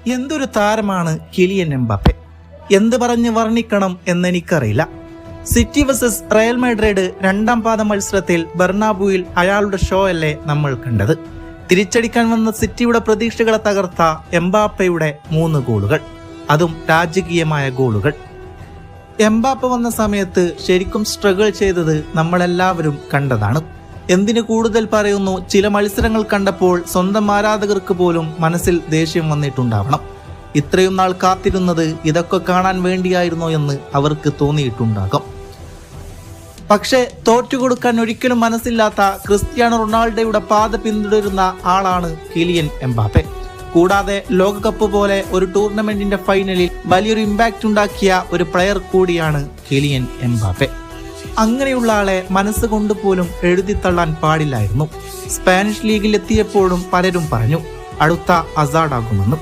എന്തൊരു താരമാണ് Kylian Mbappe. എന്ത് പറഞ്ഞ് വർണ്ണിക്കണം എന്നെനിക്കറിയില്ല. സിറ്റി വേഴ്സസ് റയൽ മാഡ്രിഡ് രണ്ടാം പാദ മത്സരത്തിൽ ബെർണാബുവിൽ അയാളുടെ ഷോ അല്ലേ നമ്മൾ കണ്ടത്. തിരിച്ചടിക്കാൻ വന്ന സിറ്റിയുടെ പ്രതീക്ഷകളെ തകർത്ത എംബാപ്പയുടെ 3 ഗോളുകൾ, അതും രാജകീയമായ ഗോളുകൾ. എംബാപ്പെ വന്ന സമയത്ത് ശരിക്കും സ്ട്രഗിൾ ചെയ്തത് നമ്മളെല്ലാവരും കണ്ടതാണ്. എന്തിനു കൂടുതൽ പറയുന്നു, ചില മത്സരങ്ങൾ കണ്ടപ്പോൾ സ്വന്തം ആരാധകർക്ക് പോലും മനസ്സിൽ ദേഷ്യം വന്നിട്ടുണ്ടാവണം. ഇത്രയും നാൾ കാത്തിരുന്നത് ഇതൊക്കെ കാണാൻ വേണ്ടിയായിരുന്നോ എന്ന് അവർക്ക് തോന്നിയിട്ടുണ്ടാകും. പക്ഷേ തോറ്റുകൊടുക്കാൻ ഒരിക്കലും മനസ്സില്ലാത്ത ക്രിസ്ത്യാനോ റൊണാൾഡോയുടെ പാത പിന്തുടരുന്ന ആളാണ് കിലിയൻ എംബാപ്പെ. കൂടാതെ ലോകകപ്പ് പോലെ ഒരു ടൂർണമെന്റിന്റെ ഫൈനലിൽ വലിയൊരു ഇമ്പാക്റ്റ് ഉണ്ടാക്കിയ ഒരു പ്ലെയർ കൂടിയാണ് കിലിയൻ എംബാപ്പെ. അങ്ങനെയുള്ള ആളെ മനസ്സുകൊണ്ട് പോലും എഴുതിത്തള്ളാൻ പാടില്ലായിരുന്നു. സ്പാനിഷ് ലീഗിൽ എത്തിയപ്പോഴും പലരും പറഞ്ഞു അടുത്ത ഹസാർഡ് ആകുമെന്നും.